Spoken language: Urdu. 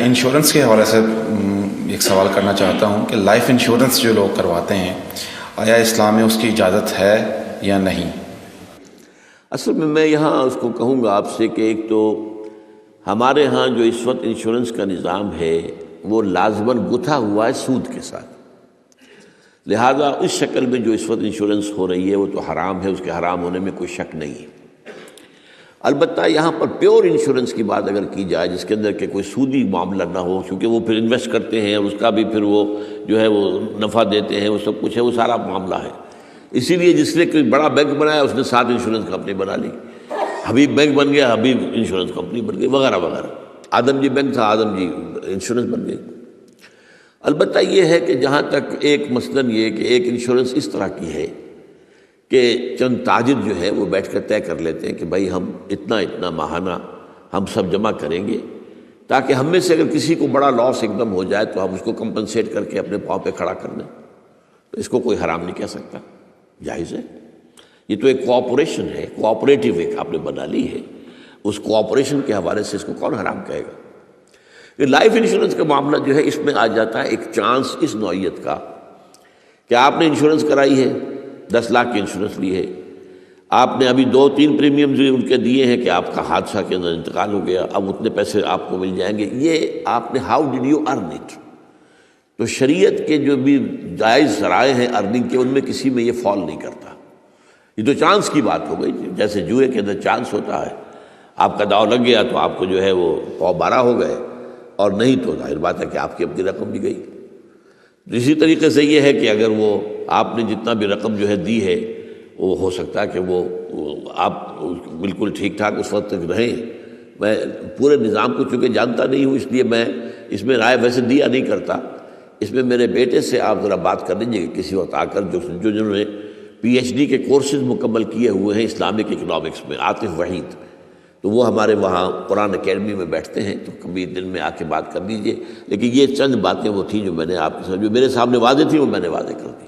انشورنس کے حوالے سے ایک سوال کرنا چاہتا ہوں کہ لائف انشورنس جو لوگ کرواتے ہیں آیا اسلام میں اس کی اجازت ہے یا نہیں؟ اصل میں یہاں اس کو کہوں گا آپ سے کہ ایک تو ہمارے ہاں جو اس وقت انشورنس کا نظام ہے وہ لازماً گتھا ہوا ہے سود کے ساتھ، لہذا اس شکل میں جو اس وقت انشورنس ہو رہی ہے وہ تو حرام ہے، اس کے حرام ہونے میں کوئی شک نہیں ہے۔ البتہ یہاں پر پیور انشورنس کی بات اگر کی جائے جس کے اندر کہ کوئی سودی معاملہ نہ ہو، چونکہ وہ پھر انویسٹ کرتے ہیں اور اس کا بھی پھر وہ جو ہے وہ نفع دیتے ہیں، وہ سب کچھ ہے، وہ سارا معاملہ ہے۔ اسی لیے جس نے کوئی بڑا بینک بنایا اس نے 7 انشورنس کمپنی بنا لی، حبیب بینک بن گیا، حبیب انشورنس کمپنی بن گئی، وغیرہ وغیرہ۔ آدم جی بینک تھا، آدم جی انشورنس بن گئی۔ البتہ یہ ہے کہ جہاں تک ایک مثلاً یہ کہ ایک انشورنس اس طرح کی ہے کہ چند تاجر جو ہے وہ بیٹھ کر طے کر لیتے ہیں کہ بھائی ہم اتنا ماہانہ ہم سب جمع کریں گے تاکہ ہم میں سے اگر کسی کو بڑا لاس ایک دم ہو جائے تو ہم اس کو کمپنسیٹ کر کے اپنے پاؤں پہ کھڑا کر دیں، تو اس کو کوئی حرام نہیں کہہ سکتا، جائز ہے۔ یہ تو ایک کوآپریشن ہے، کوآپریٹیو ایک آپ نے بنا لی ہے، اس کوآپریشن کے حوالے سے اس کو کون حرام کہے گا؟ کہ لائف انشورنس کا معاملہ جو ہے اس میں آ جاتا ہے ایک چانس اس نوعیت کا کہ آپ نے انشورنس کرائی ہے، 10 لاکھ کی انشورنس لی ہے، آپ نے ابھی 2-3 پریمیمز ان کے دیے ہیں کہ آپ کا حادثہ کے اندر انتقال ہو گیا، اب اتنے پیسے آپ کو مل جائیں گے، یہ آپ نے how did you earn it? تو شریعت کے جو بھی جائز ذرائع ہیں ارننگ کے ان میں کسی میں یہ فال نہیں کرتا، یہ تو چانس کی بات ہو گئی، جیسے جوئے کے اندر چانس ہوتا ہے، آپ کا داؤ لگ گیا تو آپ کو جو ہے وہ 12 ہو گئے، اور نہیں تو ظاہر بات ہے کہ آپ کی اپنی رقم بھی گئی۔ اسی طریقے سے یہ ہے کہ اگر وہ آپ نے جتنا بھی رقم جو ہے دی ہے وہ ہو سکتا ہے کہ وہ آپ بالکل ٹھیک ٹھاک اس وقت تک رہیں۔ میں پورے نظام کو چونکہ جانتا نہیں ہوں، اس لیے میں اس میں رائے ویسے دیا نہیں کرتا، اس میں میرے بیٹے سے آپ ذرا بات کر لیجیے کہ کسی وقت آ کر جنہوں نے PhD کے کورسز مکمل کیے ہوئے ہیں اسلامک اکنامکس میں، عاطف وحید، تو وہ ہمارے وہاں قرآن اکیڈمی میں بیٹھتے ہیں، تو کبھی دن میں آ کے بات کر لیجئے۔ لیکن یہ چند باتیں وہ تھیں جو میں نے آپ کے ساتھ جو میرے سامنے واضح تھیں وہ میں نے واضح کر دی۔